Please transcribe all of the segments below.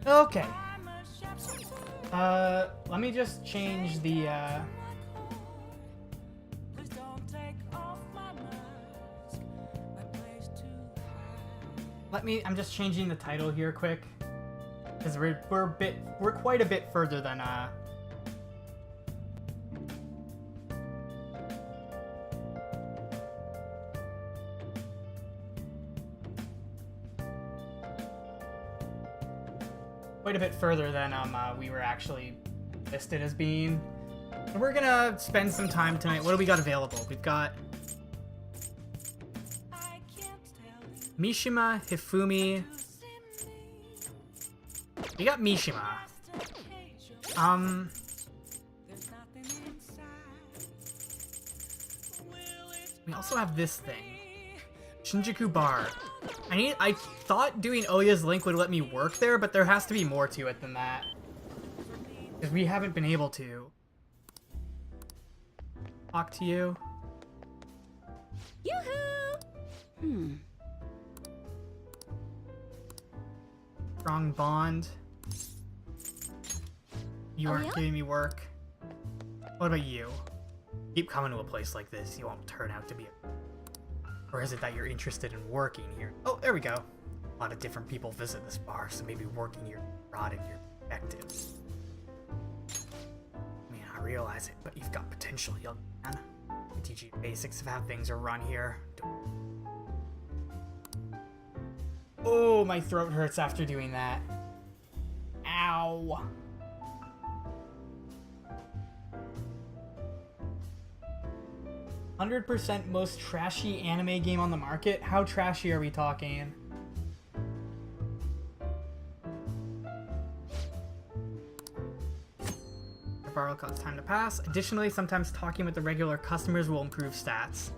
Okay. Let me just change the, I'm just changing the title here quick. Because we're quite a bit further than, we were actually listed as being. And we're gonna spend some time tonight. What do we got available? We've got Mishima, Hifumi. We got Mishima. We also have this thing. Shinjuku Bar. I thought doing Oya's Link would let me work there, but there has to be more to it than that. Because we haven't been able to talk to you. Yoo-hoo! Strong bond. You aren't giving me work. What about you? Keep coming to a place like this, you won't turn out to be a... Or is it that you're interested in working here? Oh, there we go. A lot of different people visit this bar, so maybe working here broaden your perspective. I mean, I realize it, but you've got potential, young man. I teach you the basics of how things are run here. Oh, my throat hurts after doing that. Ow. "100% most trashy anime game on the market? How trashy are we talking?" The bar will cause time to pass. Additionally, sometimes talking with the regular customers will improve stats.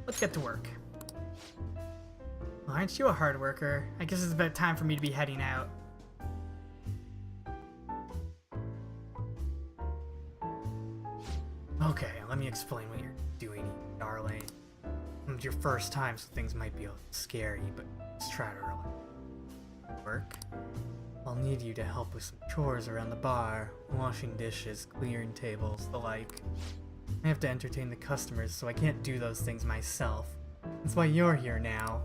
Let's get to work. Well, aren't you a hard worker? I guess it's about time for me to be heading out. Okay, let me explain what you're doing, darling. It's your first time, so things might be a little scary, but let's try to relax. Work? I'll need you to help with some chores around the bar, washing dishes, clearing tables, the like. I have to entertain the customers, so I can't do those things myself. That's why you're here now.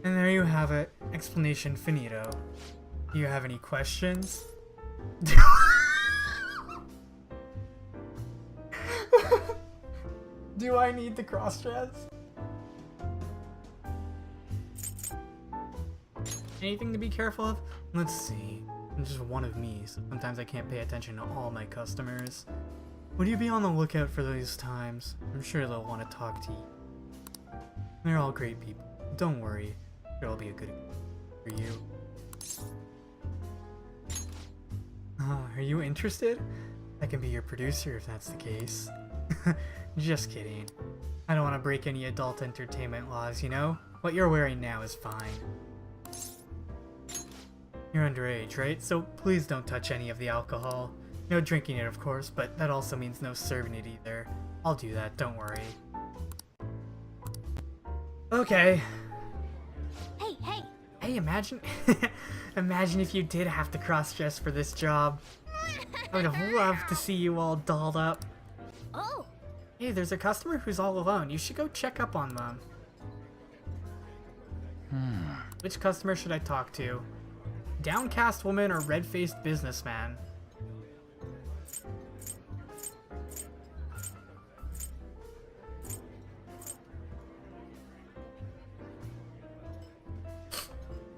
And there you have it. Explanation finito. Do you have any questions? Do I need the cross-dress? Anything to be careful of? Let's see. I'm just one of me, so sometimes I can't pay attention to all my customers. Would you be on the lookout for those times? I'm sure they'll want to talk to you. They're all great people. Don't worry. It'll be a good for you. Are you interested? I can be your producer if that's the case. Just kidding. I don't want to break any adult entertainment laws, you know? What you're wearing now is fine. You're underage, right? So please don't touch any of the alcohol. No drinking it, of course, but that also means no serving it either. I'll do that, don't worry. Okay. Hey, imagine... imagine if you did have to cross-dress for this job. I would have loved to see you all dolled up. Oh! Hey, there's a customer who's all alone. You should go check up on them. Which customer should I talk to? Downcast woman or red-faced businessman?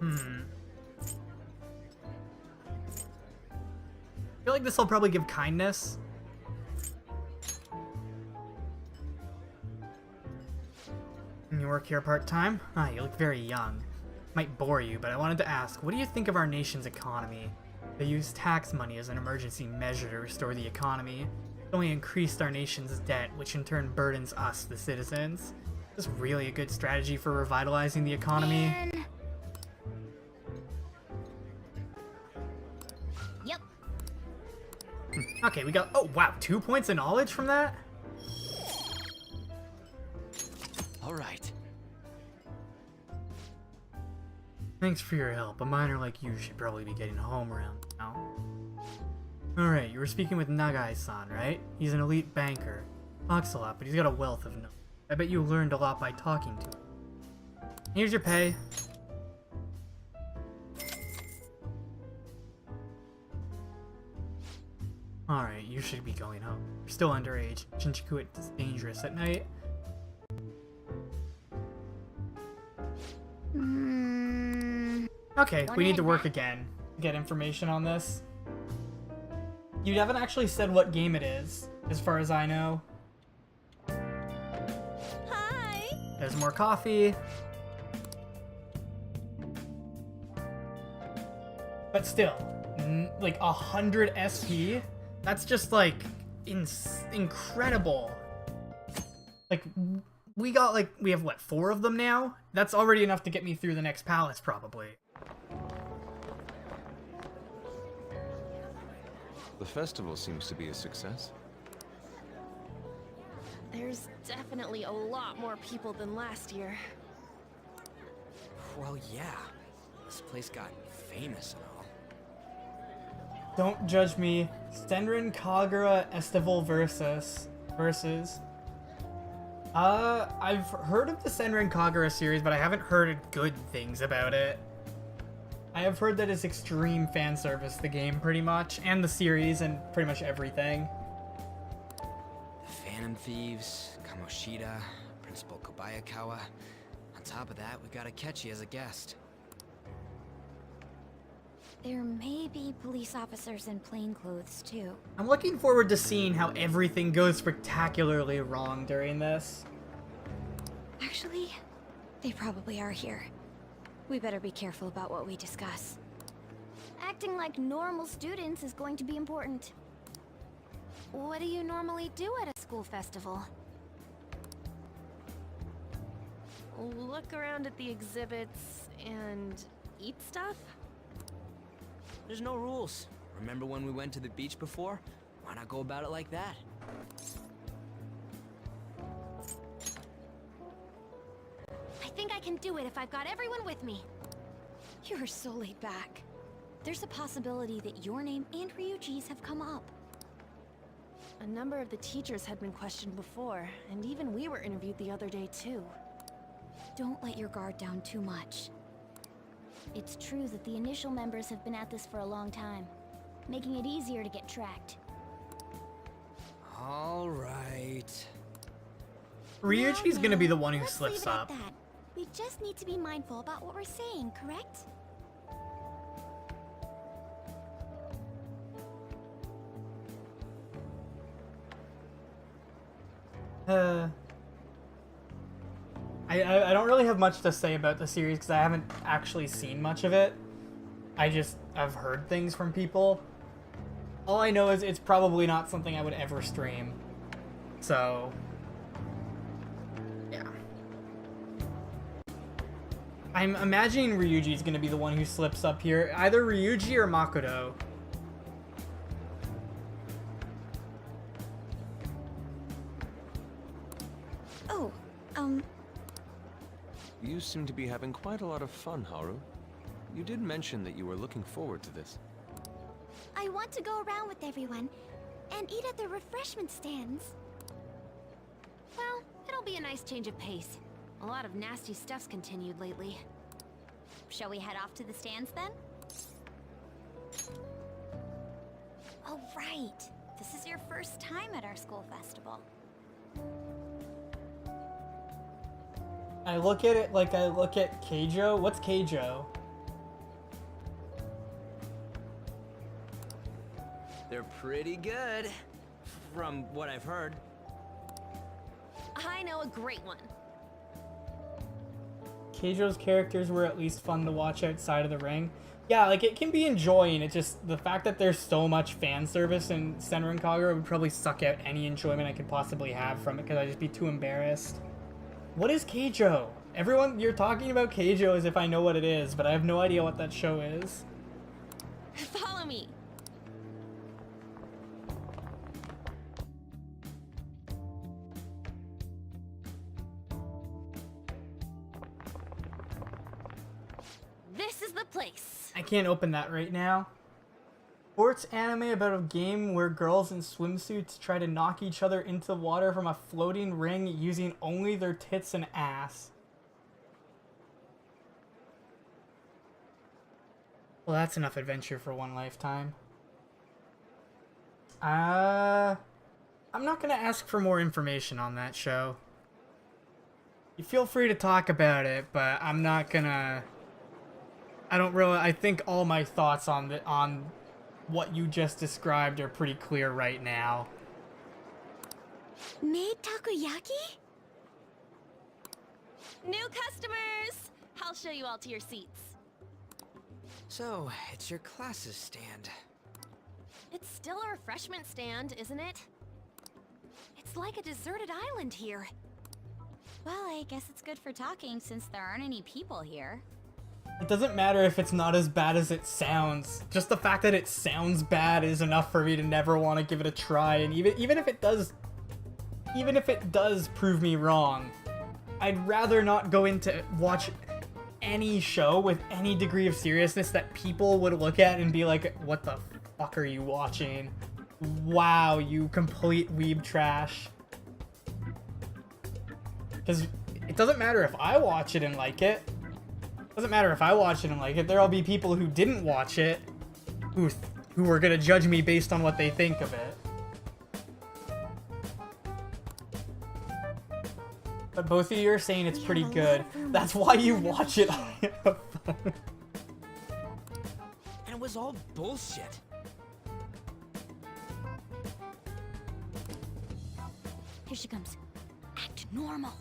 I feel like this will probably give kindness. You work here part-time? Ah, you look very young. Might bore you, but I wanted to ask, what do you think of our nation's economy? They use tax money as an emergency measure to restore the economy. It only increased our nation's debt, which in turn burdens us, the citizens. Is this really a good strategy for revitalizing the economy? Man. Yep. Okay, we got... Oh, wow, 2 points of knowledge from that? All right. Thanks for your help. A miner like you should probably be getting home around now. Alright, you were speaking with Nagai-san, right? He's an elite banker. Talks a lot, but he's got a wealth of knowledge. I bet you learned a lot by talking to him. Here's your pay. Alright, you should be going home. You're still underage. Shinjuku is dangerous at night. Okay, we need to work again. Get information on this. You haven't actually said what game it is, as far as I know. Hi. There's more coffee. But still, like 100 SP? That's just like incredible. Like we have what, 4 of them now? That's already enough to get me through the next palace probably. The festival seems to be a success. There's definitely a lot more people than last year. Well, yeah. This place got famous and all. Don't judge me. Senran Kagura Estival versus. I've heard of the Senran Kagura series, but I haven't heard good things about it. I have heard that it's extreme fan service, the game pretty much, and the series and pretty much everything. The Phantom Thieves, Kamoshida, Principal Kobayakawa. On top of that, we got Akechi as a guest. There may be police officers in plainclothes too. I'm looking forward to seeing how everything goes spectacularly wrong during this. Actually, they probably are here. We better be careful about what we discuss. Acting like normal students is going to be important. What do you normally do at a school festival? Look around at the exhibits and eat stuff? There's no rules. Remember when we went to the beach before? Why not go about it like that? I think I can do it if I've got everyone with me. You're so laid back. There's a possibility that your name and Ryuji's have come up. A number of the teachers had been questioned before, and even we were interviewed the other day too. Don't let your guard down too much. It's true that the initial members have been at this for a long time, making it easier to get tracked. All right. Ryuji's gonna be the one who Let's slips leave it at up. that. We just need to be mindful about what we're saying, correct? I don't really have much to say about the series because I haven't actually seen much of it. I've heard things from people. All I know is it's probably not something I would ever stream. So, yeah. I'm imagining Ryuji's gonna be the one who slips up here. Either Ryuji or Makoto. Oh, You seem to be having quite a lot of fun, Haru. You did mention that you were looking forward to this. I want to go around with everyone and eat at the refreshment stands. Well, it'll be a nice change of pace. A lot of nasty stuff's continued lately. Shall we head off to the stands then? Oh, right. This is your first time at our school festival. I look at it like I look at Keijo. What's Keijo? They're pretty good, from what I've heard. I know a great one. Keijo's characters were at least fun to watch outside of the ring. Yeah, like it can be enjoying. It's just the fact that there's so much fan service in Senran Kagura would probably suck out any enjoyment I could possibly have from it because I'd just be too embarrassed. What is Keijo? Everyone, you're talking about Keijo as if I know what it is, but I have no idea what that show is. Follow me. This is I can't open that right now. Sports anime about a game where girls in swimsuits try to knock each other into water from a floating ring using only their tits and ass. Well, that's enough adventure for one lifetime. I'm not gonna ask for more information on that show. You feel free to talk about it, but I'm not gonna... I think all my thoughts on what you just described are pretty clear right now. Made takoyaki? New customers! I'll show you all to your seats. So, it's your classes stand. It's still a refreshment stand, isn't it? It's like a deserted island here. Well, I guess it's good for talking since there aren't any people here. It doesn't matter if it's not as bad as it sounds. Just the fact that it sounds bad is enough for me to never want to give it a try. And even if it does prove me wrong, I'd rather not go into watch any show with any degree of seriousness that people would look at and be like, "What the fuck are you watching? Wow, you complete weeb trash." Because it doesn't matter if I watch it and like it. Doesn't matter if I watch it and like it. There'll be people who didn't watch it who are gonna judge me based on what they think of it. But both of you are saying it's pretty good. That's why you watch it on a phone. And it was all bullshit. Here she comes. Act normal.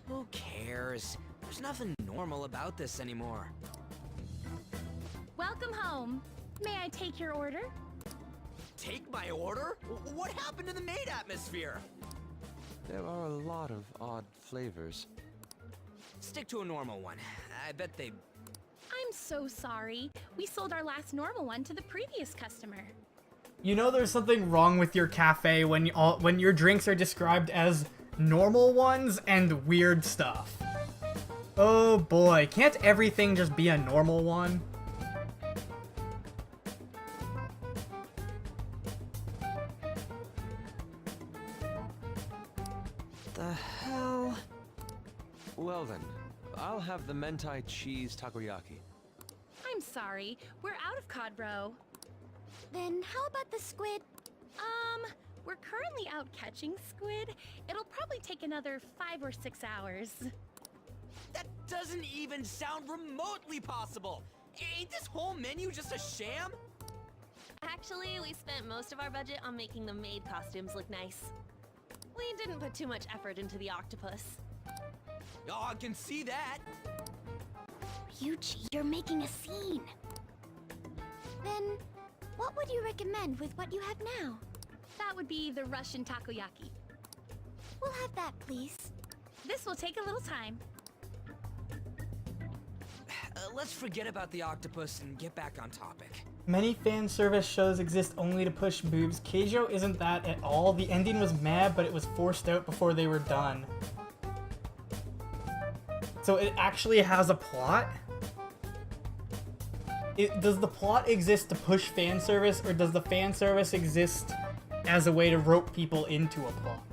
Who cares? There's nothing normal about this anymore. Welcome home. May I take your order? Take my order? What happened to the maid atmosphere? There are a lot of odd flavors. Stick to a normal one. I bet they... I'm so sorry. We sold our last normal one to the previous customer. You know there's something wrong with your cafe when your drinks are described as normal ones and weird stuff. Oh boy, can't everything just be a normal one? The hell? Well then, I'll have the mentai cheese takoyaki. I'm sorry. We're out of cod roe. Then how about the squid? We're currently out catching squid. It'll probably take another 5 or 6 hours. That doesn't even sound remotely possible! Ain't this whole menu just a sham? Actually, we spent most of our budget on making the maid costumes look nice. We didn't put too much effort into the octopus. Oh, I can see that! Ryuji, you're making a scene. Then, what would you recommend with what you have now? That would be the Russian takoyaki. We'll have that, please. This will take a little time. Let's forget about the octopus and get back on topic. Many fan service shows exist only to push boobs. Keijo isn't that at all. The ending was mad, but it was forced out before they were done. So it actually has a plot? Does the plot exist to push fan service, or does the fan service exist as a way to rope people into a plot?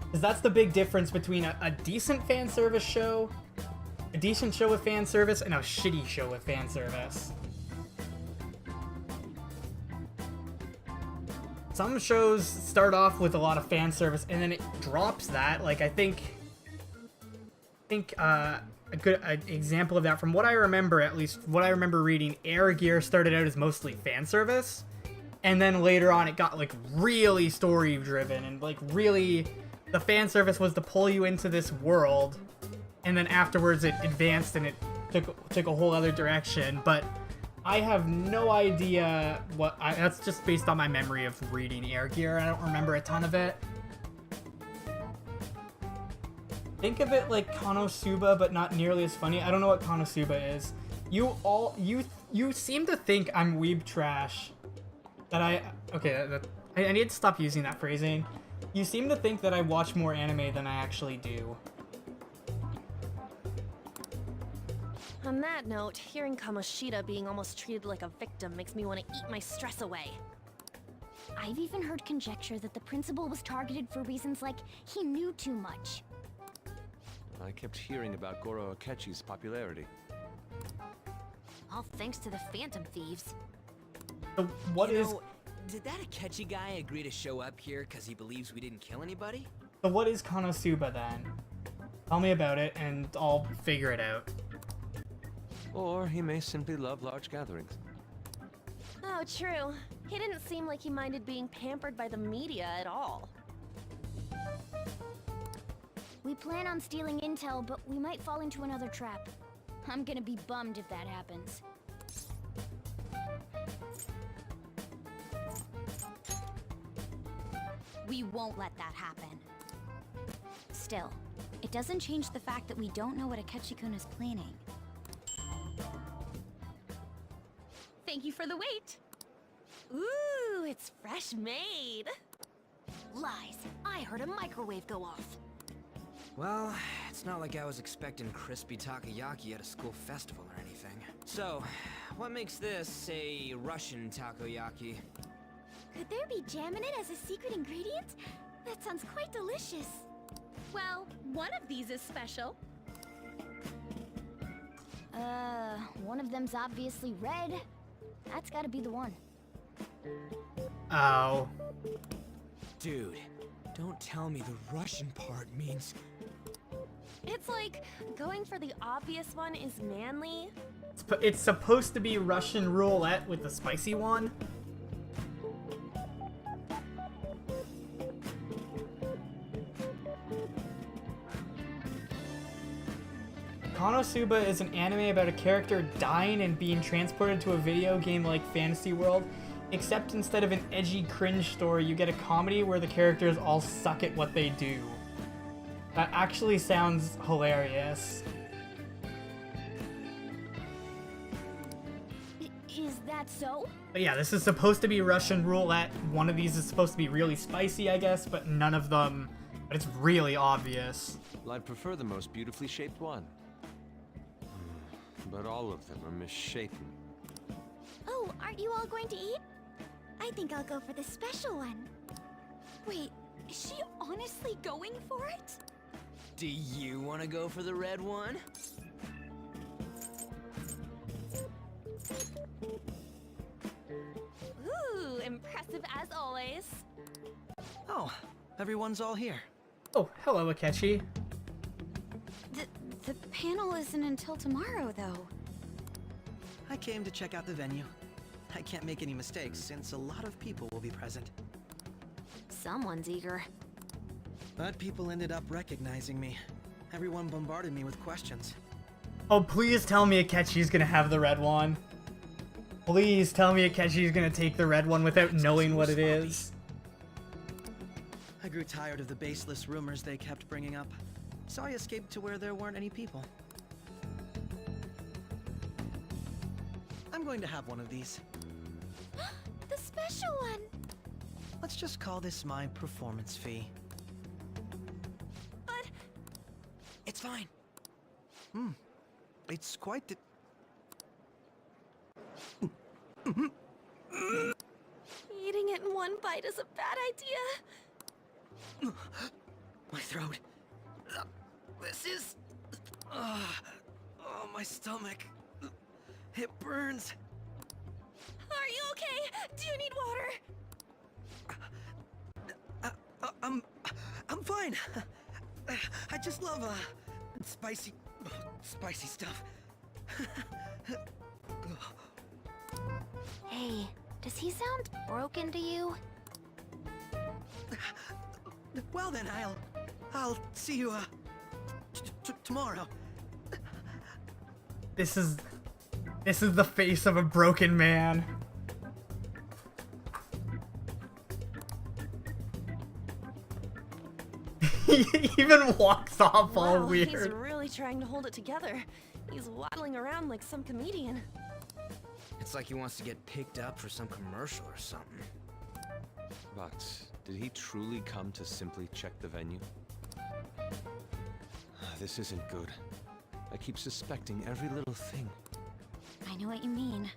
Because that's the big difference between a decent fan service show, a decent show with fan service, and a shitty show with fan service. Some shows start off with a lot of fan service and then it drops that. Like I think a good example of that, from what I remember, at least what I remember reading, Air Gear started out as mostly fan service, and then later on it got like really story driven, and like really the fan service was to pull you into this world, and then afterwards it advanced and it took a whole other direction. But I have no idea that's just based on my memory of reading Air Gear. I don't remember a ton of it. Think of it like Konosuba, but not nearly as funny. I don't know what Konosuba is. You seem to think I'm weeb trash. I need to stop using that phrasing. You seem to think that I watch more anime than I actually do. On that note, hearing Kamoshida being almost treated like a victim makes me want to eat my stress away. I've even heard conjecture that the principal was targeted for reasons like he knew too much. I kept hearing about Goro Akechi's popularity. All thanks to the Phantom Thieves. So what You is know, did that Akechi guy agree to show up here because he believes we didn't kill anybody? so what is Konosuba then? Tell me about it and I'll figure it out. Or he may simply love large gatherings. Oh, true. He didn't seem like he minded being pampered by the media at all. We plan on stealing intel, but we might fall into another trap. I'm gonna be bummed if that happens. We won't let that happen. Still, it doesn't change the fact that we don't know what Akechi-kun is planning. Thank you for the wait. Ooh, it's fresh made. Lies. I heard a microwave go off. Well, it's not like I was expecting crispy takoyaki at a school festival or anything. So, what makes this a Russian takoyaki? Could there be jam in it as a secret ingredient? That sounds quite delicious. Well, one of these is special. One of them's obviously red. That's gotta be the one. Oh. Dude, don't tell me the Russian part means... It's like going for the obvious one is manly. It's supposed to be Russian roulette with the spicy one. Konosuba is an anime about a character dying and being transported to a video game like Fantasy World, except instead of an edgy cringe story, you get a comedy where the characters all suck at what they do. That actually sounds hilarious. Is that so? But yeah, this is supposed to be Russian roulette. One of these is supposed to be really spicy, I guess, but none of them... But it's really obvious. Well, I'd prefer the most beautifully shaped one. But all of them are misshapen. Oh, aren't you all going to eat? I think I'll go for the special one. Wait, is she honestly going for it? Do you want to go for the red one? Ooh, impressive as always. Oh, everyone's all here. Oh, hello, Akechi. The panel isn't until tomorrow, though. I came to check out the venue. I can't make any mistakes since a lot of people will be present. Someone's eager. But people ended up recognizing me. Everyone bombarded me with questions. Oh, please tell me Akechi's gonna have the red one. Please tell me Akechi's gonna take the red one without knowing what it is. I grew tired of the baseless rumors they kept bringing up, so I escaped to where there weren't any people. I'm going to have one of these. The special one! Let's just call this my performance fee. But It's fine. It's quite the... eating it in one bite is a bad idea. My throat. This is... oh, my stomach. It burns. Are you okay? Do you need water? I'm fine. I just love spicy stuff. Hey, does he sound broken to you? Well then, I'll see you tomorrow. This is the face of a broken man. He even walks off all Wow, weird. he's really trying to hold it together. He's waddling around like some comedian. It's like he wants to get picked up for some commercial or something. But did he truly come to simply check the venue? This isn't good. I keep suspecting every little thing. I know what you mean.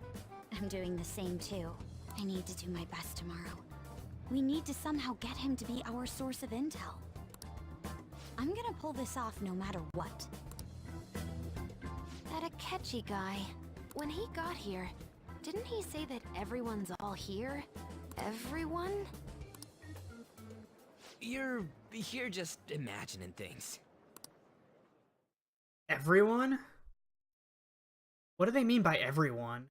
I'm doing the same too. I need to do my best tomorrow. We need to somehow get him to be our source of intel. I'm gonna pull this off no matter what. That Akechi guy, when he got here, didn't he say that everyone's all here? Everyone? You're just imagining things. Everyone? What do they mean by everyone?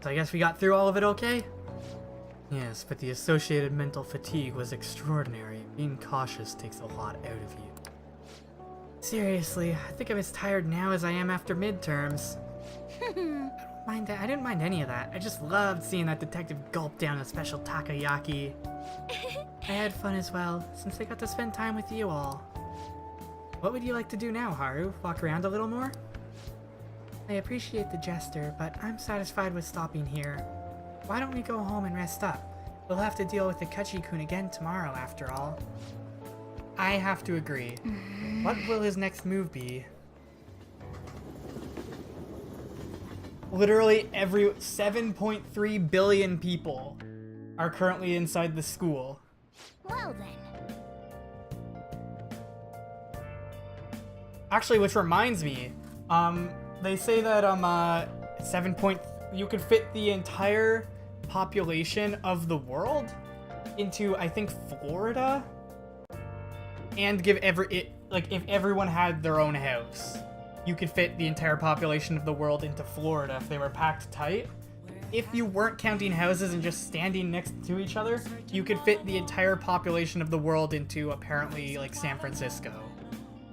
So I guess we got through all of it okay? Yes, but the associated mental fatigue was extraordinary. Being cautious takes a lot out of you. Seriously, I think I'm as tired now as I am after midterms. I didn't mind any of that. I just loved seeing that detective gulp down a special takoyaki. I had fun as well, since I got to spend time with you all. What would you like to do now, Haru? Walk around a little more? I appreciate the gesture, but I'm satisfied with stopping here. Why don't we go home and rest up? We'll have to deal with the Kachi-kun again tomorrow, after all. I have to agree. What will his next move be? Literally every 7.3 billion people are currently inside the school. Well then. Actually, which reminds me, they say that you could fit the entire population of the world into, I think, Florida, and give if everyone had their own house, you could fit the entire population of the world into Florida if they were packed tight. If you weren't counting houses and just standing next to each other, you could fit the entire population of the world into, apparently, like, San Francisco.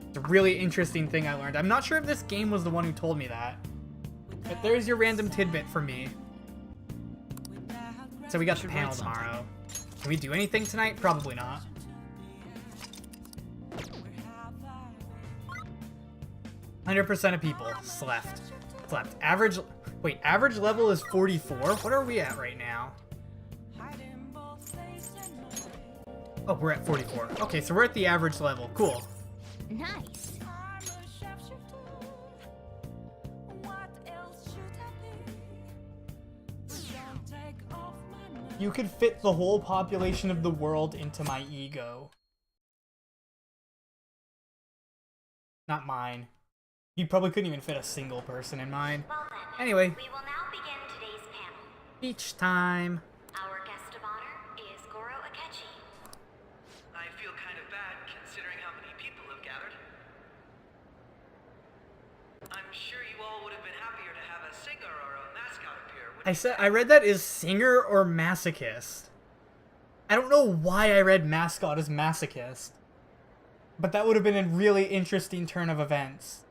It's a really interesting thing I learned. I'm not sure if this game was the one who told me that, but there's your random tidbit for me. So we got the panel tomorrow. Can we do anything tonight? Probably not. %100% of people slept. Average level is 44? What are we at right now? Oh, we're at 44. Okay, so we're at the average level. Cool. Nice. You could fit the whole population of the world into my ego. Not mine. You probably couldn't even fit a single person in mine. Well then, Anyway, we will now begin today's panel. beach time. Our guest of honor is Goro Akechi. I feel kind of bad considering how many people have gathered. I'm sure you all would have been happier to have a singer or a mascot appear. I read that as singer or masochist. I don't know why I read mascot as masochist, but that would have been a really interesting turn of events.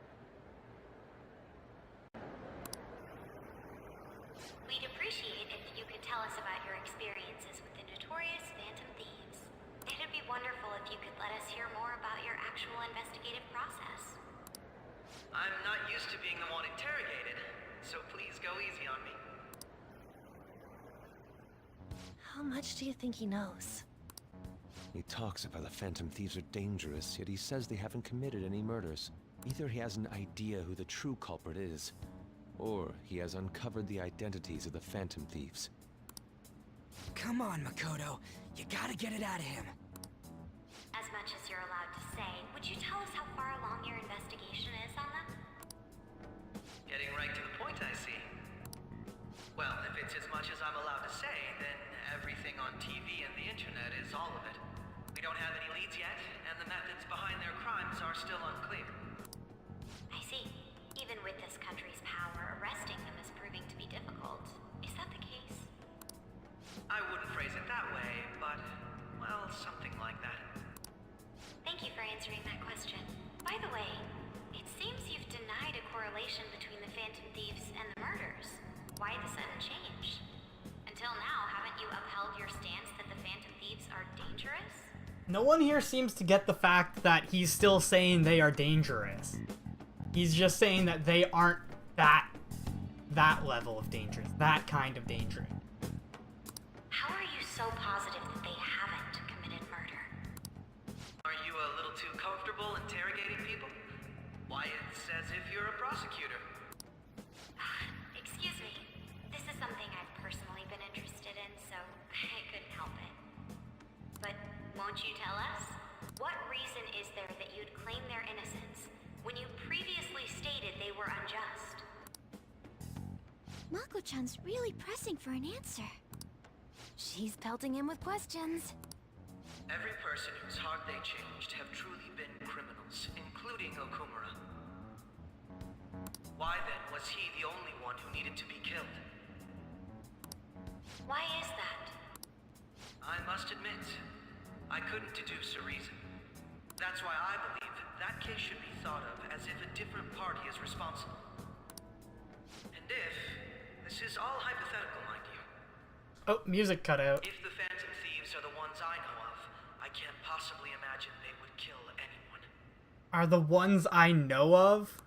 We'd appreciate if you could tell us about your experiences with the notorious Phantom Thieves. It'd be wonderful if you could let us hear more about your actual investigative process. I'm not used to being the one interrogated, so please go easy on me. How much do you think he knows? He talks about the Phantom Thieves are dangerous, yet he says they haven't committed any murders. Either he has an idea who the true culprit is, or he has uncovered the identities of the Phantom Thieves. Come on, Makoto. You gotta get it out of him. As much as you're allowed to say, would you tell us how far along your investigation is on them? Getting right to the point, I see. Well, if it's as much as I'm allowed to say, then everything on TV and the internet is all of it. We don't have any leads yet, and the methods behind their crimes are still unclear. I see. Even with this country's power, arresting them is proving to be difficult. Is that the case? I wouldn't phrase it that way, but, well, something like that. Thank you for answering that question. By the way, it seems you've denied a correlation between the Phantom Thieves and the murders. Why the sudden change? Until now, haven't you upheld your stance that the Phantom Thieves are dangerous? No one here seems to get the fact that he's still saying they are dangerous. He's just saying that they aren't that level of dangerous, that kind of dangerous. How are you so positive that they haven't committed murder? Are you a little too comfortable comfortable interrogating people? Why, it's as if you're a prosecutor. Excuse me. This is something I've personally been interested in, so I couldn't help it. But won't you tell us? What reason is there that you'd claim their innocence when you previously stated they were unjust? Mako-chan's really pressing for an answer. She's pelting him with questions. Every person whose heart they changed have truly been criminals, including Okumura. Why then was he the only one who needed to be killed? Why is that? I must admit, I couldn't deduce a reason. That's why I believe that case should be thought of as if a different party is responsible. And if, this is all hypothetical, mind you, Oh, music cut out. if the Phantom Thieves are the ones I know of, I can't possibly imagine they would kill anyone. Are the ones I know of?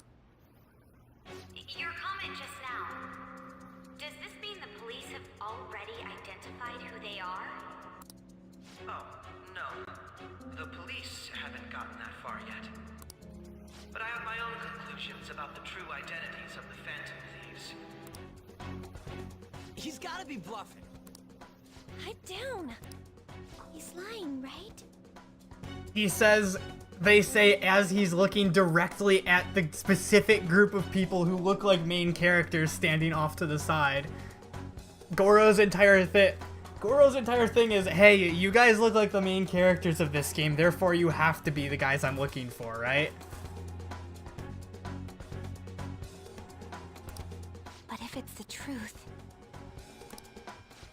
Your comment just now. Does this mean the police have already identified who they are? Oh, no. The police haven't gotten that far yet. But I have my own conclusions about the true identities of the Phantom Thieves. He's gotta be bluffing. Pipe down. He's lying, right? He says, they say as he's looking directly at the specific group of people who look like main characters standing off to the side. Goro's entire thing is, hey, you guys look like the main characters of this game, therefore you have to be the guys I'm looking for, right? But if it's the truth,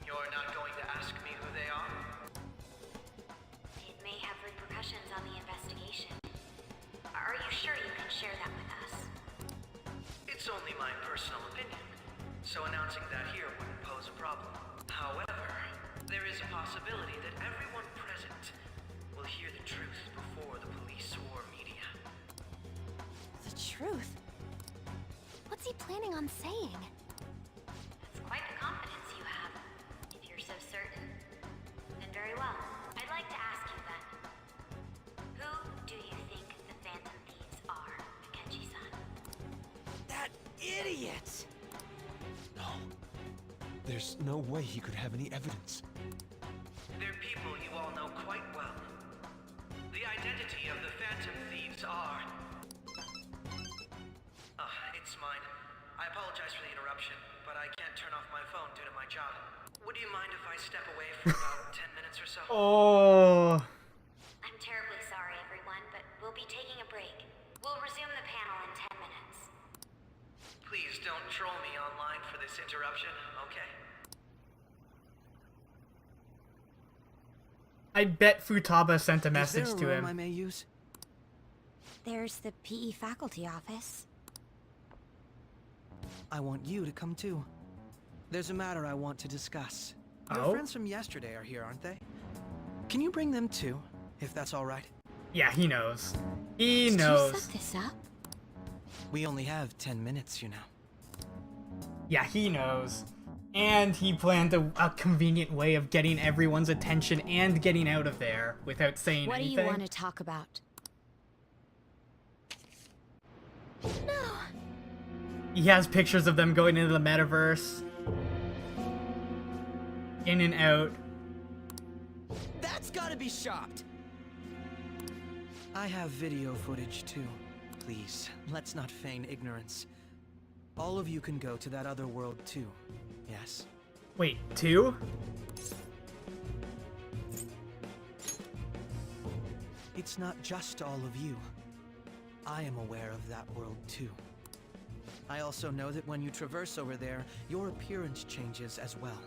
You're not going to ask me who they are? It may have repercussions on the investigation. Are you sure you can share that with us? It's only my personal opinion, so announcing that here wouldn't pose a problem. However, there is a possibility that everyone present will hear the truth before the police or media. the truth. What's he planning on saying? That's quite the confidence you have. If you're so certain, then very well. I'd like to ask you then. Who do you think the Phantom Thieves are, Akechi-san? That idiot! No. There's no way he could have any evidence. They're people you all know quite well. The identity of the Phantom Thieves are... it's mine. I apologize for the interruption, but I can't turn off my phone due to my job. Would you mind if I step away for about 10 minutes or so? Oh, I'm terribly sorry, everyone, but we'll be taking a break. We'll resume the panel in 10 minutes. Please don't troll me online for this interruption, okay? I bet Futaba sent a Is message there a to room him. I may use? There's the PE faculty office. I want you to come too. There's a matter I want to discuss. Your Oh? friends from yesterday are here, aren't they? Can you bring them too, if that's all right? Yeah, he knows. He Did you knows. set this up? We only have 10 minutes, you know. Yeah, he knows. And he planned a convenient way of getting everyone's attention and getting out of there without saying What do anything. you want to talk about? No. He has pictures of them going into the metaverse. In and out. That's gotta be shopped! I have video footage too. Please, let's not feign ignorance. All of you can go to that other world too. Yes. Wait, 2? It's not just all of you. I am aware of that world too. I also know that when you traverse over there, your appearance changes as well.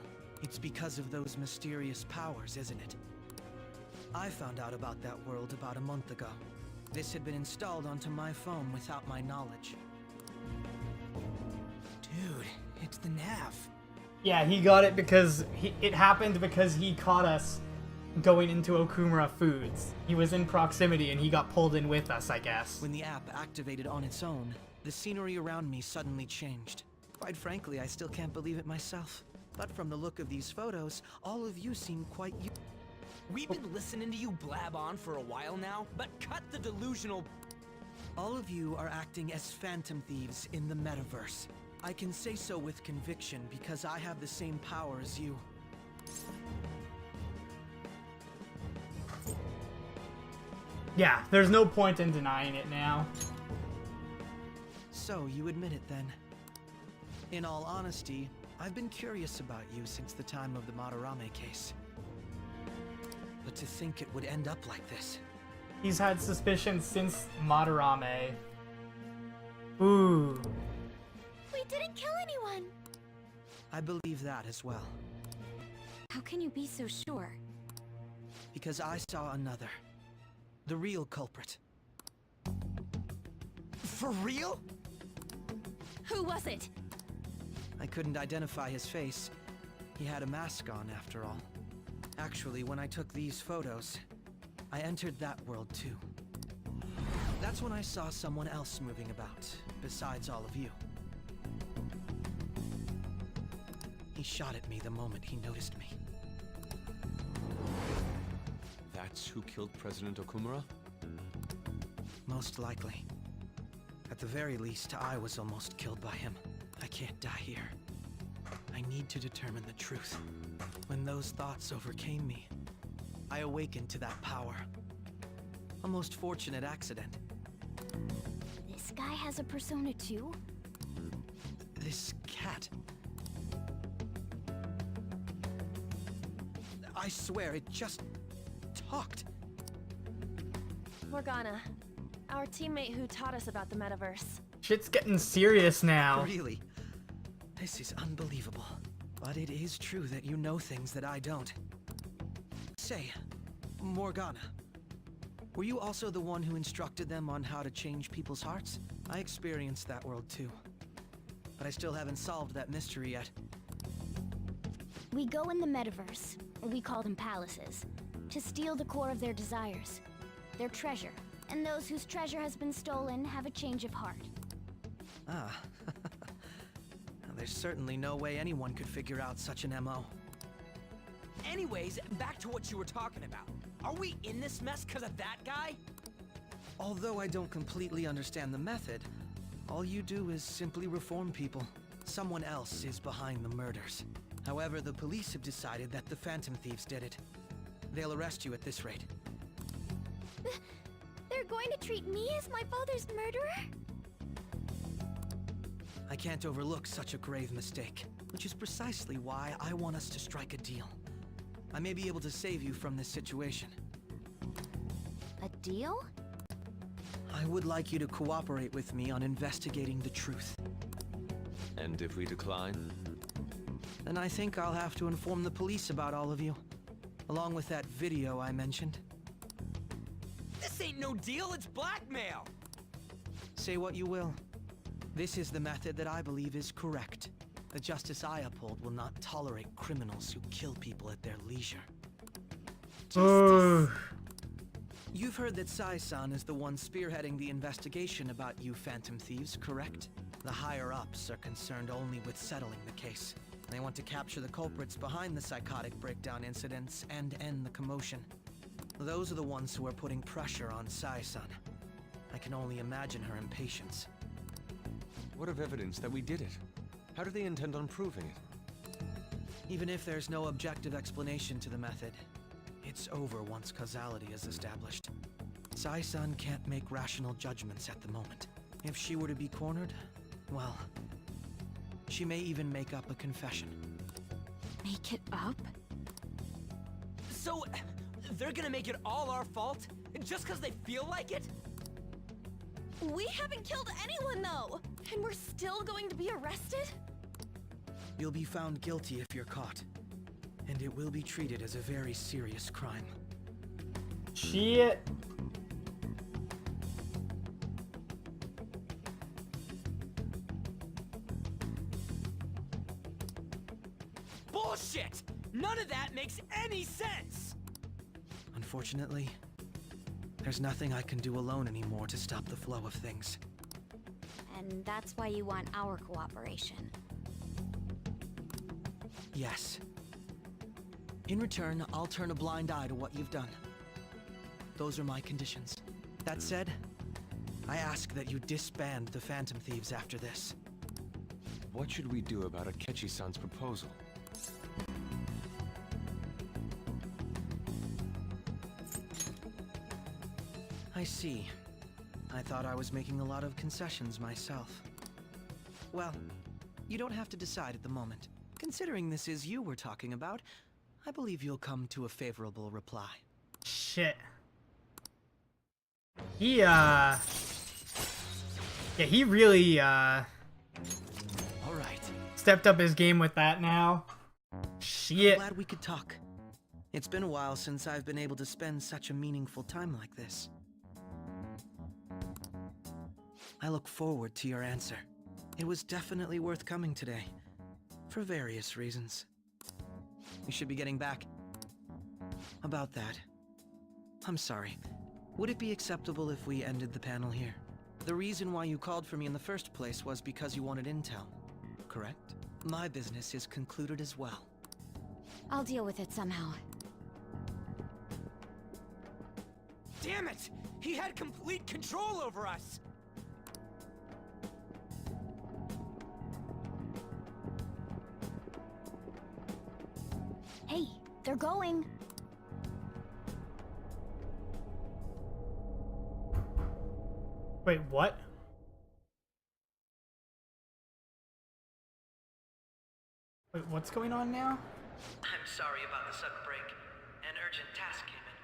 It's because of those mysterious powers, isn't it? I found out about that world about a month ago. This had been installed onto my phone without my knowledge. Dude, it's the nav. Yeah, he got it because it happened because he caught us going into Okumura Foods. He was in proximity and he got pulled in with us, I guess. When the app activated on its own, the scenery around me suddenly changed. Quite frankly, I still can't believe it myself. But from the look of these photos, all of you seem quite We've been listening to you blab on for a while now, but cut the delusional... All of you are acting as phantom thieves in the metaverse. I can say so with conviction because I have the same power as you. Yeah, there's no point in denying it now. So, you admit it then. In all honesty, I've been curious about you since the time of the Madarame case. But to think it would end up like this. He's had suspicions since Madarame. Ooh. We didn't kill anyone! I believe that as well. How can you be so sure? Because I saw another. The real culprit. For real? Who was it? I couldn't identify his face. He had a mask on, after all. Actually, when I took these photos, I entered that world too. That's when I saw someone else moving about, besides all of you. He shot at me the moment he noticed me. That's who killed President Okumura? Most likely. At the very least, I was almost killed by him. I can't die here. I need to determine the truth. When those thoughts overcame me, I awakened to that power. A most fortunate accident. This guy has a persona too? This cat. I swear, it just talked. Morgana, our teammate who taught us about the metaverse. Shit's getting serious now. Really? This is unbelievable. But it is true that you know things that I don't. Say, Morgana, were you also the one who instructed them on how to change people's hearts? I experienced that world too. But I still haven't solved that mystery yet. We go in the metaverse, we call them palaces, to steal the core of their desires, their treasure. And those whose treasure has been stolen have a change of heart. Ah. Now, there's certainly no way anyone could figure out such an MO. Anyways, back to what you were talking about. Are we in this mess because of that guy? Although I don't completely understand the method, all you do is simply reform people. Someone else is behind the murders. However, the police have decided that the Phantom Thieves did it. They'll arrest you at this rate. They're going to treat me as my father's murderer? I can't overlook such a grave mistake, which is precisely why I want us to strike a deal. I may be able to save you from this situation. A deal? I would like you to cooperate with me on investigating the truth. And if we decline? Then I think I'll have to inform the police about all of you, along with that video I mentioned. This ain't no deal, it's blackmail! Say what you will. This is the method that I believe is correct. The justice I uphold will not tolerate criminals who kill people at their leisure. Ooh. You've heard that Sai-san is the one spearheading the investigation about you Phantom Thieves, correct? The higher-ups are concerned only with settling the case. They want to capture the culprits behind the psychotic breakdown incidents and end the commotion. Those are the ones who are putting pressure on Sai-san. I can only imagine her impatience. What of evidence that we did it? How do they intend on proving it? Even if there's no objective explanation to the method, it's over once causality is established. Sai-san can't make rational judgments at the moment. If she were to be cornered, well, she may even make up a confession. Make it up? So, they're gonna make it all our fault? Just because they feel like it? We haven't killed anyone, though! And we're still going to be arrested? You'll be found guilty if you're caught, and it will be treated as a very serious crime. Shit. Bullshit! None of that makes any sense! Unfortunately, there's nothing I can do alone anymore to stop the flow of things. And that's why you want our cooperation. Yes. In return, I'll turn a blind eye to what you've done. Those are my conditions. That said, I ask that you disband the Phantom Thieves after this. What should we do about Akechi-san's proposal? I see. I thought I was making a lot of concessions myself. Well, you don't have to decide at the moment. Considering this is you we're talking about, I believe you'll come to a favorable reply. Shit. Yeah, he really, All right. stepped up his game with that now. Shit. Glad we could talk. It's been a while since I've been able to spend such a meaningful time like this. I look forward to your answer. It was definitely worth coming today, for various reasons. We should be getting back. About that, I'm sorry. Would it be acceptable if we ended the panel here? The reason why you called for me in the first place was because you wanted intel, correct? My business is concluded as well. I'll deal with it somehow. Damn it! He had complete control over us! Hey, they're going. Wait, what? Wait, what's going on now? I'm sorry about the sudden break. An urgent task came in.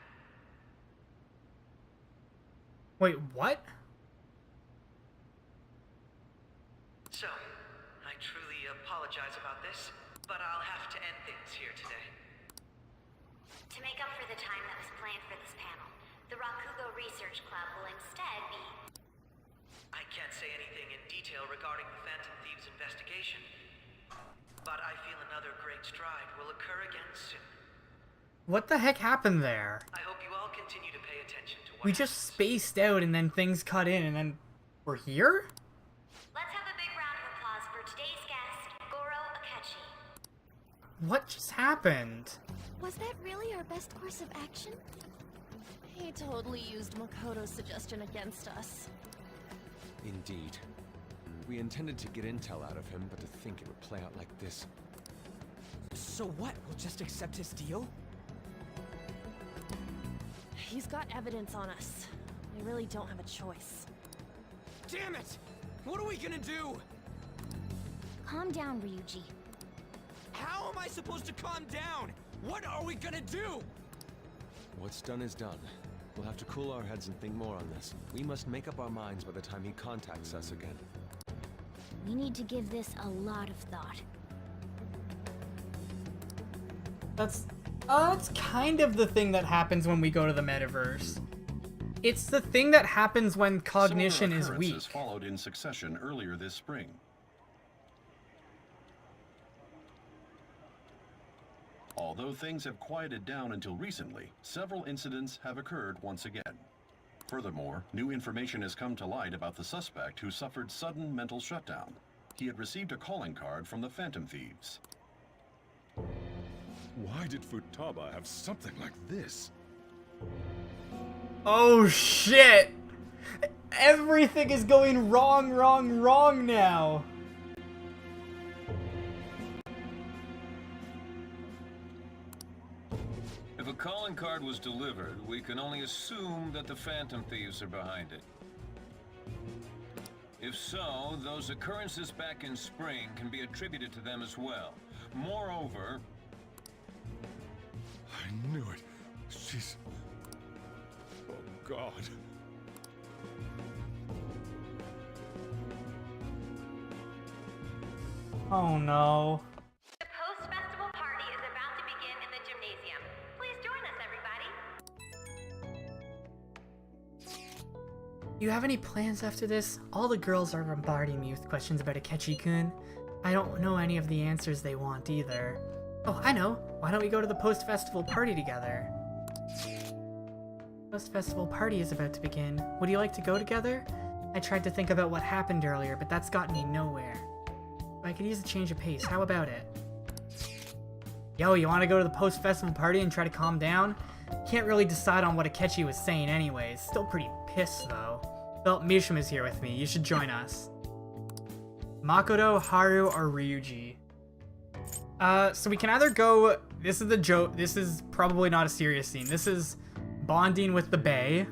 Wait, what? So, I truly apologize about this, but I'll have to end things here today. To make up for the time that was planned for this panel, the Rakugo Research Club will instead be... I can't say anything in detail regarding the Phantom Thieves investigation, but I feel another great stride will occur again soon. What the heck happened there? I hope you all continue to pay attention to what We just spaced out and then things cut in and then we're here? Let's have a big round of applause for today's guest, Goro Akechi. What just happened? Was that really our best course of action? He totally used Makoto's suggestion against us. Indeed. We intended to get intel out of him, but to think it would play out like this. So what? We'll just accept his deal? He's got evidence on us. We really don't have a choice. Damn it! What are we gonna do? Calm down, Ryuji. How am I supposed to calm down? What are we gonna do? What's done is done. We'll have to cool our heads and think more on this. We must make up our minds by the time he contacts us again. We need to give this a lot of thought. That's kind of the thing that happens when we go to the metaverse. It's the thing that happens when cognition is Similar weak. occurrences followed in succession earlier this spring. Although things have quieted down until recently, several incidents have occurred once again. Furthermore, new information has come to light about the suspect who suffered sudden mental shutdown. He had received a calling card from the Phantom Thieves. Why did Futaba have something like this? Oh shit! Everything is going wrong now. If a calling card was delivered, we can only assume that the Phantom Thieves are behind it. If so, those occurrences back in spring can be attributed to them as well. Moreover... I knew it. She's... Oh, God. Oh no. The post-festival party is about to begin in the gymnasium. Please join us, everybody. You have any plans after this? All the girls are bombarding me with questions about Akechi-kun. I don't know any of the answers they want either. Oh, I know. Why don't we go to the post-festival party together? Post-festival party is about to begin. Would you like to go together? I tried to think about what happened earlier, but that's gotten me nowhere. I could use a change of pace. How about it? Yo, you want to go to the post-festival party and try to calm down? Can't really decide on what Akechi was saying anyways. Still pretty pissed, though. Well, Mishima's here with me. You should join us. Makoto, Haru, or Ryuji? So we can either go... This is the joke. This is probably not a serious scene. This is bonding with the Bae.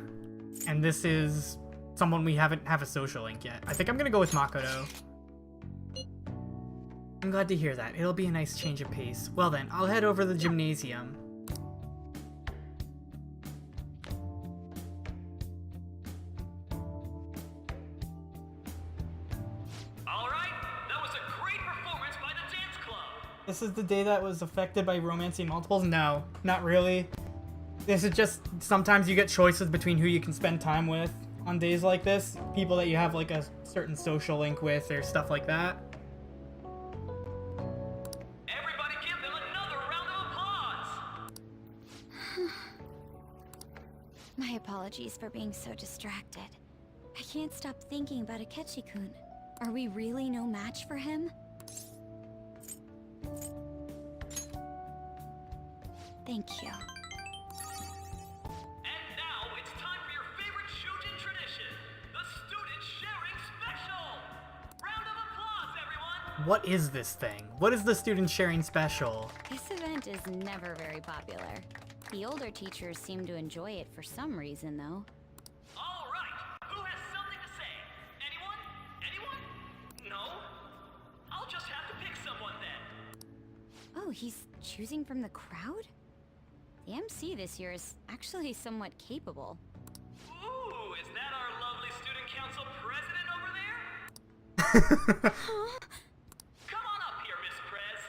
And this is someone we haven't have a social link yet. I think I'm gonna go with Makoto. I'm glad to hear that. It'll be a nice change of pace. Well then, I'll head over to the gymnasium. Alright, that was a great performance by the dance club. This is the day that was affected by romancing multiples? No, not really. This is just, sometimes you get choices between who you can spend time with on days like this. People that you have like a certain social link with or stuff like that. Everybody give them another round of applause. My apologies for being so distracted. I can't stop thinking about Akechi-kun. Are we really no match for him? Thank you. And now it's time for your favorite Shujin tradition, the student sharing special. Round of applause, everyone. What is this thing? What is the student sharing special? This event is never very popular. The older teachers seem to enjoy it for some reason, though. All right, who has something to say? Anyone? Anyone? No? I'll just have to pick someone then. Oh, he's choosing from the crowd? The MC this year is actually somewhat capable. Ooh, is that our lovely student council president over there? Huh? Come on up here, Miss Prez.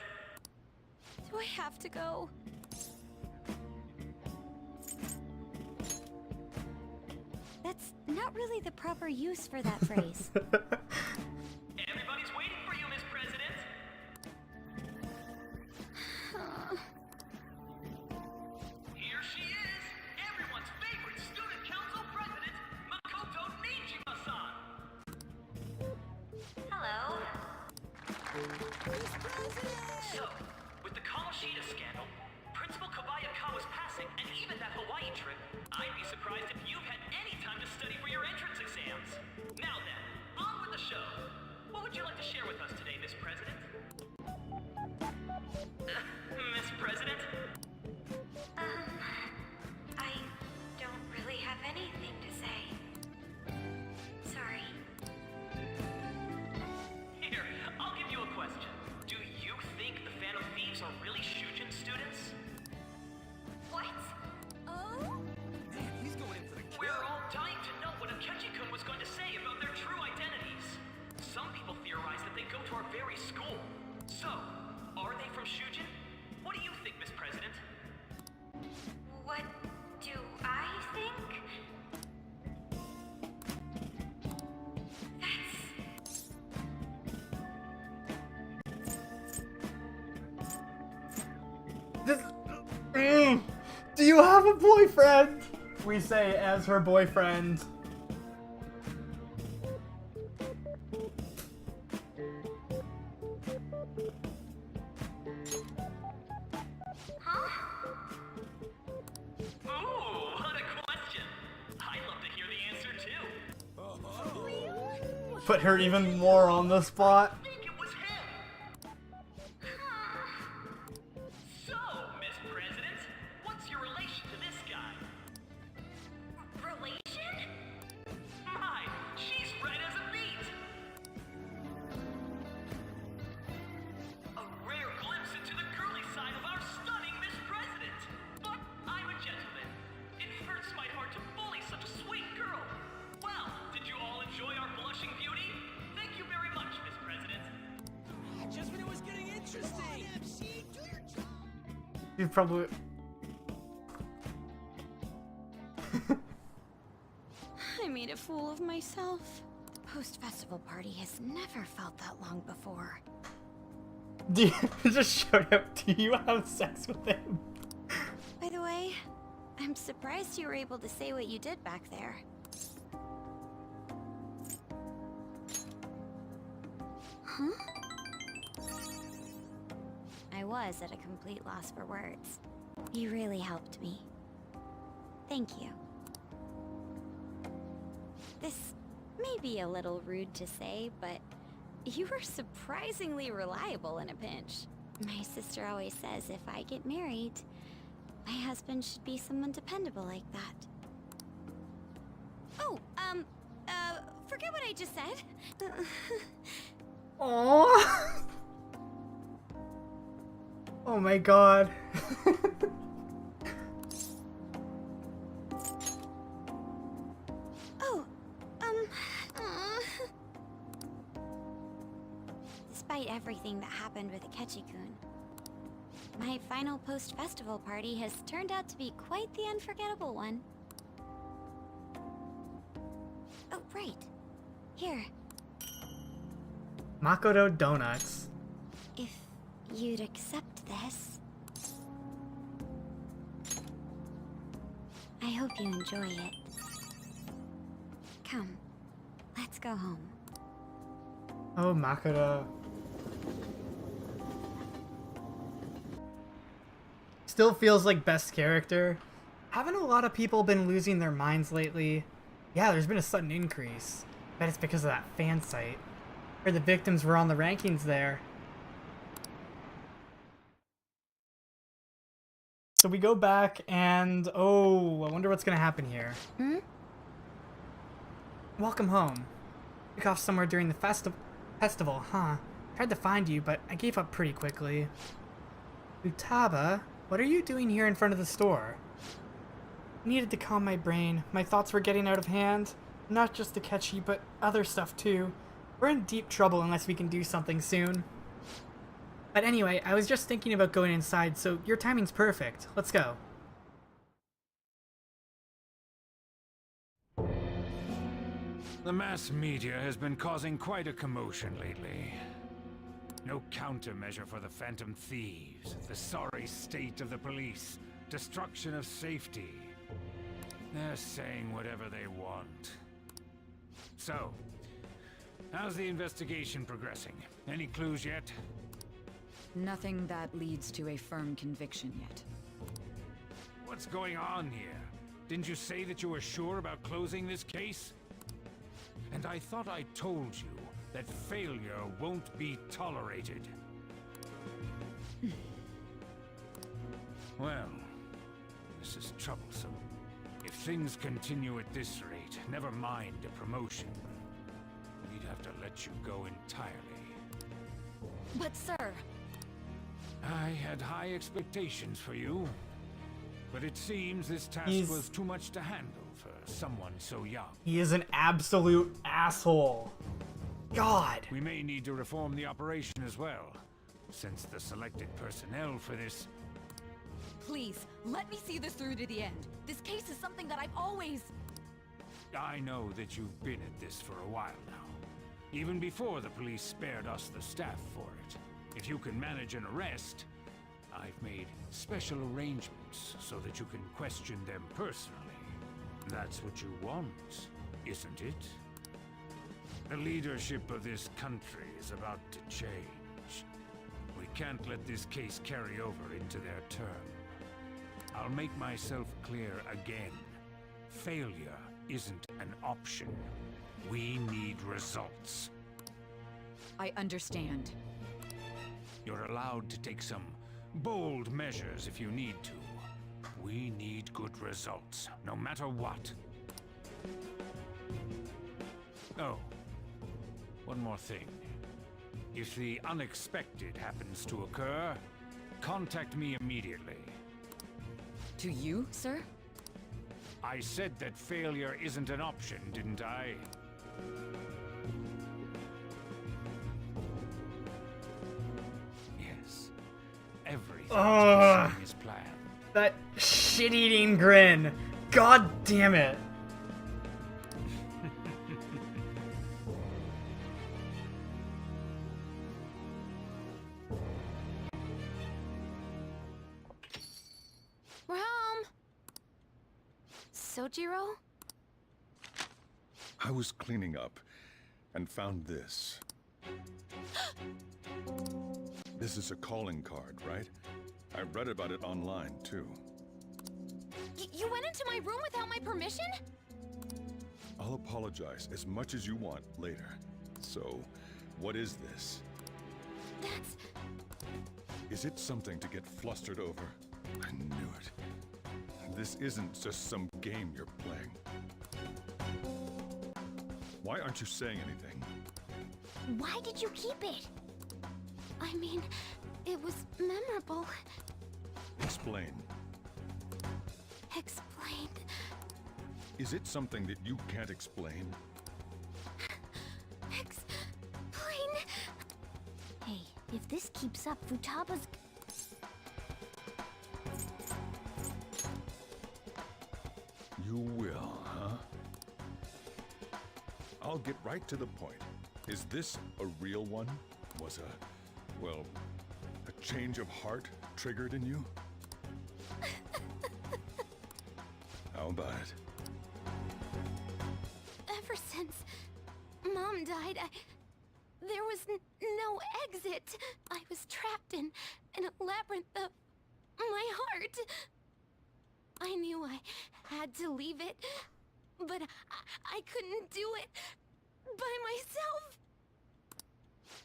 Do I have to go? That's not really the proper use for that phrase. Everybody's waiting for you, Miss President. Here she is, everyone's favorite student council president, Makoto Nijima-san. Hello. So, with the Kamoshida scandal, Principal Kobayakawa's passing, and even that Hawaii trip, I'd be surprised if you've had any time to study for your entrance exams. Now then, on with the show. What would you like to share with us today, Miss President? Miss President? I don't really have anything to say. Sorry. Here, I'll give you a question. Do you think the Phantom Thieves are really Shujin students? What? Oh? He's going in for the We're all dying to know what Akechi-kun was going to say about their true identities. Some people theorize that they go to our very school. So, are they from Shujin? What do you think, Miss President? What do I think? Do you have a boyfriend? We say as her boyfriend. Ooh, what a question. I'd love to hear the answer too. Put her even more on the spot. I think it was him. So, Miss President, what's your relation to this guy? Relation? My, she's red as a beet. A rare glimpse into the girly side of our stunning Miss President. But I'm a gentleman. It hurts my heart to bully such a sweet girl. Well, did you all enjoy our blushing beauty? Thank you very much, Miss President. Just when it was getting interesting. You probably. I made a fool of myself. Post-festival party has never felt that long before. Do you just showed up? Do you have sex with him? By the way, I'm surprised you were able to say what you did back there. Huh? I was at a complete loss for words. You really helped me. Thank you. This may be a little rude to say, but you were surprisingly reliable in a pinch. My sister always says if I get married, my husband should be someone dependable like that. Oh, forget what I just said. Aww. Oh my god. Oh, Despite everything that happened with Akechi-kun, my final post-festival party has turned out to be quite the unforgettable one. Oh, right. Here, Makoto Donuts. if you'd accept this. I hope you enjoy it. Come, let's go home. Oh, Makoto. Still feels like best character. Haven't a lot of people been losing their minds lately? Yeah, there's been a sudden increase. Bet it's because of that fan site. Heard the victims were on the rankings there. So we go back and... oh, I wonder what's gonna happen here. Welcome home. Took off somewhere during the festival, huh? Tried to find you, but I gave up pretty quickly. Utaba, what are you doing here in front of the store? Needed to calm my brain. My thoughts were getting out of hand. Not just Akechi, but other stuff too. We're in deep trouble unless we can do something soon. But anyway, I was just thinking about going inside, so your timing's perfect. Let's go. The mass media has been causing quite a commotion lately. No countermeasure for the Phantom Thieves, the sorry state of the police, destruction of safety. They're saying whatever they want. So, how's the investigation progressing? Any clues yet? Nothing that leads to a firm conviction yet. What's going on here? Didn't you say that you were sure about closing this case? And I thought I told you that failure won't be tolerated. Well, this is troublesome. If things continue at this rate, never mind a promotion. We'd have to let you go entirely. But sir... I had high expectations for you. But it seems this task was too much to handle for someone so young. He is an absolute asshole. God. We may need to reform the operation as well, since the selected personnel for this... Please, let me see this through to the end. This case is something that I've always... I know that you've been at this for a while now. Even before the police spared us the staff for it. If you can manage an arrest, I've made special arrangements so that you can question them personally. That's what you want, isn't it? The leadership of this country is about to change. We can't let this case carry over into their term. I'll make myself clear again. Failure isn't an option. We need results. I understand. You're allowed to take some bold measures if you need to. We need good results, no matter what. Oh, one more thing. If the unexpected happens to occur, contact me immediately. To you, sir? I said that failure isn't an option, didn't I? Yes. Everything is pursuing his plan. That shit-eating grin. God damn it. We're home. Sojiro? I was cleaning up and found this. This is a calling card, right? I read about it online, too. You went into my room without my permission? I'll apologize as much as you want later. So, what is this? That's... Is it something to get flustered over? I knew it. This isn't just some game you're playing. Why aren't you saying anything? Why did you keep it? I mean, it was memorable. Explain. Explain. Is it something that you can't explain? Explain. Hey, if this keeps up, Futaba's... You will, huh? I'll get right to the point. Is this a real one? Was well, a change of heart triggered in you? How about it? Ever since Mom died, there was no exit. I was trapped in a labyrinth of my heart. I knew I had to leave it, but I couldn't do it by myself.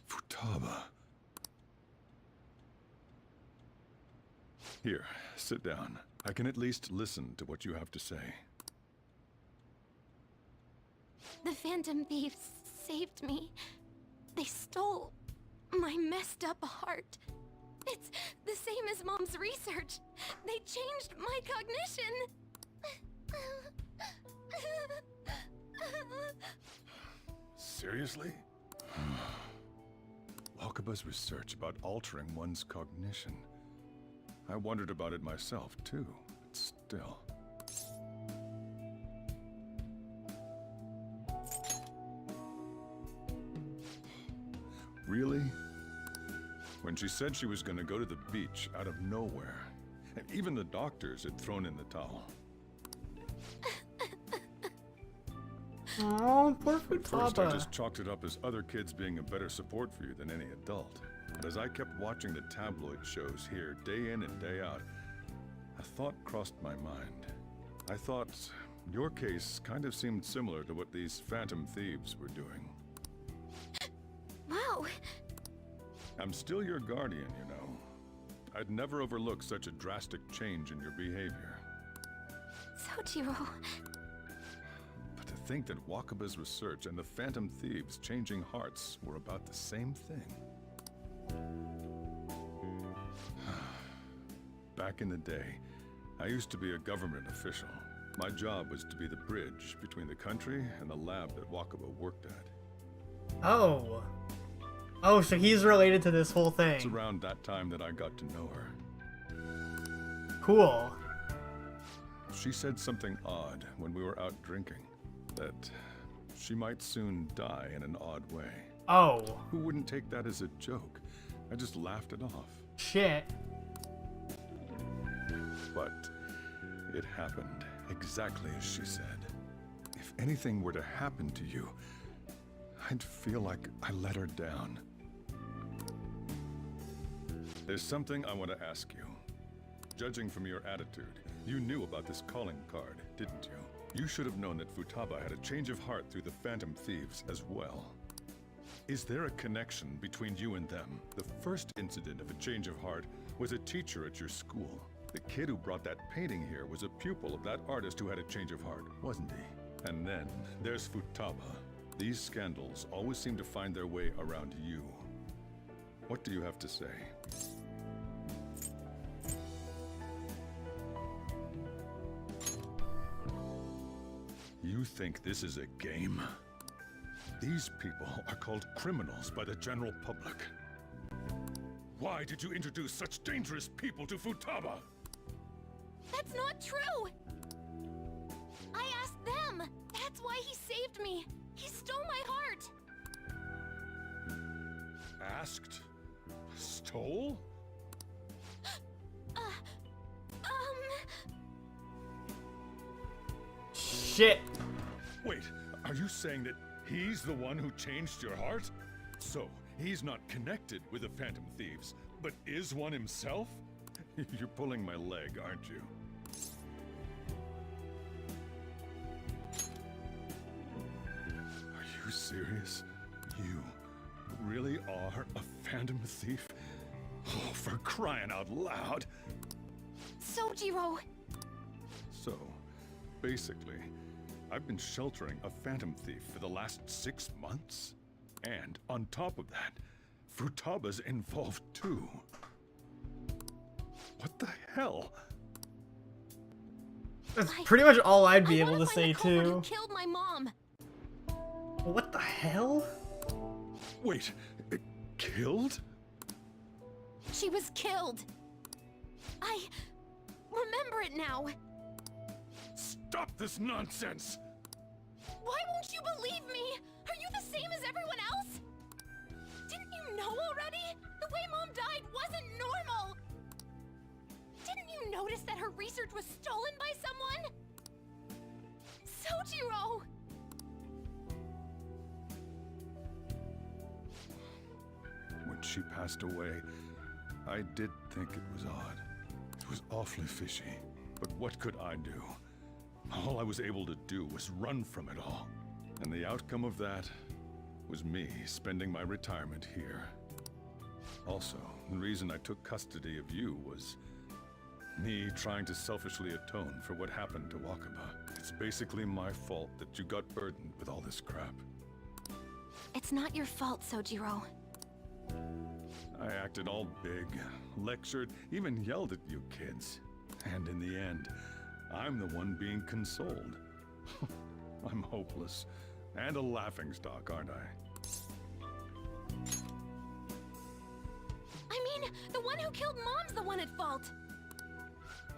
Futaba. Here, sit down. I can at least listen to what you have to say. The Phantom Thieves saved me. They stole my messed up heart. It's the same as Mom's research. They changed my cognition. Seriously? Wakaba's research about altering one's cognition. I wondered about it myself, too, but still. Really? When she said she was gonna go to the beach out of nowhere, and even the doctors had thrown in the towel. Oh, poor At first, I Futaba. just chalked it up as other kids being a better support for you than any adult. But as I kept watching the tabloid shows here, day in and day out, a thought crossed my mind. I thought your case kind of seemed similar to what these Phantom Thieves were doing. Wow. I'm still your guardian, you know. I'd never overlook such a drastic change in your behavior. Sojiro. But to think that Wakaba's research and the Phantom Thieves changing hearts were about the same thing. Back in the day, I used to be a government official. My job was to be the bridge between the country and the lab that Wakaba worked at. Oh. Oh, so he's related to this whole thing. It's around that time that I got to know her. Cool. She said something odd when we were out drinking. That she might soon die in an odd way. Oh. Who wouldn't take that as a joke? I just laughed it off. Shit. But it happened exactly as she said. If anything were to happen to you, I'd feel like I let her down. There's something I want to ask you. Judging from your attitude, you knew about this calling card, didn't you? You should have known that Futaba had a change of heart through the Phantom Thieves as well. Is there a connection between you and them? The first incident of a change of heart was a teacher at your school. The kid who brought that painting here was a pupil of that artist who had a change of heart, wasn't he? And then there's Futaba. These scandals always seem to find their way around you. What do you have to say? You think this is a game? These people are called criminals by the general public. Why did you introduce such dangerous people to Futaba? That's not true! I asked them! That's why he saved me! He stole my heart! Asked? Stole? Shit. Wait, are you saying that he's the one who changed your heart? So, he's not connected with the Phantom Thieves, but is one himself? You're pulling my leg, aren't you? Are you serious? You really are a Phantom Thief? Oh, for crying out loud! Sojiro! So, basically, I've been sheltering a Phantom Thief for the last 6 months. And on top of that, Futaba's involved too. What the hell? That's pretty much all I'd be able to find say the culprit too. who killed my mom. What the hell? Wait, killed? She was killed! I remember it now. Stop this nonsense! Why won't you believe me? Are you the same as everyone else? Didn't you know already? The way Mom died wasn't normal. Didn't you notice that her research was stolen by someone? Sojiro! When she passed away, I did think it was odd. It was awfully fishy. But what could I do? All I was able to do was run from it all. And the outcome of that was me spending my retirement here. Also, the reason I took custody of you was me trying to selfishly atone for what happened to Wakaba. It's basically my fault that you got burdened with all this crap. It's not your fault, Sojiro. I acted all big, lectured, even yelled at you kids. And in the end, I'm the one being consoled. I'm hopeless. And a laughingstock, aren't I? I mean, the one who killed Mom's the one at fault.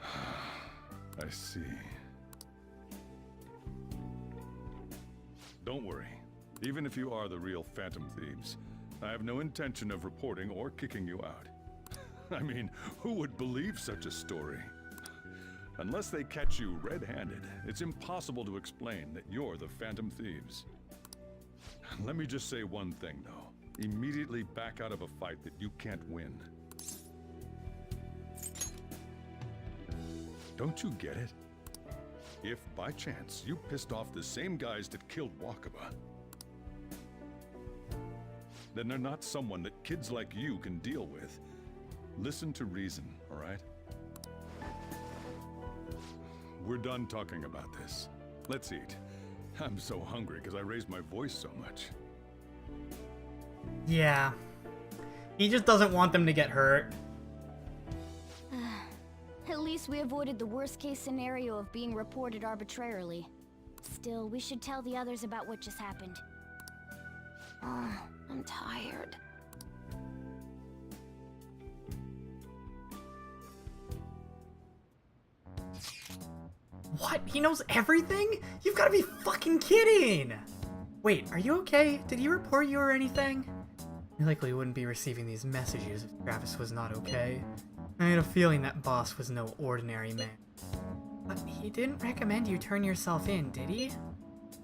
I see. Don't worry. Even if you are the real Phantom Thieves, I have no intention of reporting or kicking you out. I mean, who would believe such a story? Unless they catch you red-handed, it's impossible to explain that you're the Phantom Thieves. Let me just say one thing, though. Immediately back out of a fight that you can't win. Don't you get it? If, by chance, you pissed off the same guys that killed Wakaba, then they're not someone that kids like you can deal with. Listen to reason, all right? We're done talking about this. Let's eat. I'm so hungry because I raised my voice so much. Yeah. He just doesn't want them to get hurt. At least we avoided the worst-case scenario of being reported arbitrarily. Still, we should tell the others about what just happened. I'm tired. What? He knows everything? You've got to be fucking kidding! Wait, are you okay? Did he report you or anything? You likely wouldn't be receiving these messages if Travis was not okay. I had a feeling that boss was no ordinary man. But he didn't recommend you turn yourself in, did he?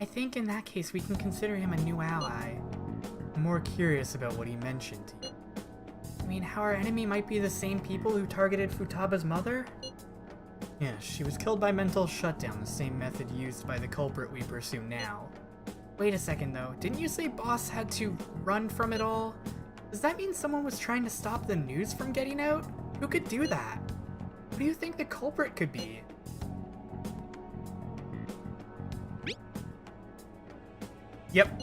I think in that case we can consider him a new ally. I'm more curious about what he mentioned to you. I mean, how our enemy might be the same people who targeted Futaba's mother? Yes, she was killed by mental shutdown, the same method used by the culprit we pursue now. Wait a second though, didn't you say Boss had to run from it all? Does that mean someone was trying to stop the news from getting out? Who could do that? What do you think the culprit could be? Yep.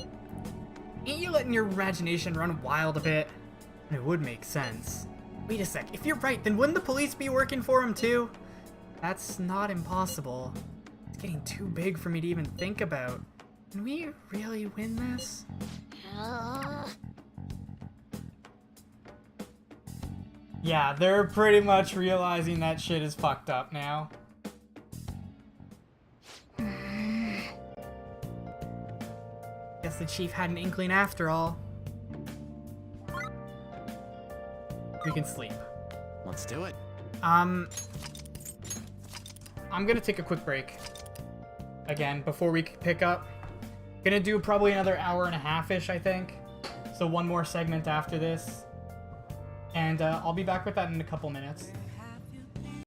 Ain't you letting your imagination run wild a bit? It would make sense. Wait a sec, if you're right, then wouldn't the police be working for him too? That's not impossible. It's getting too big for me to even think about. Can we really win this? Yeah, they're pretty much realizing that shit is fucked up now. Guess the chief had an inkling after all. We can sleep. Let's do it. I'm gonna take a quick break. Again, before we pick up. Gonna do probably another hour and a half-ish, I think. So one more segment after this, and I'll be back with that in a couple minutes.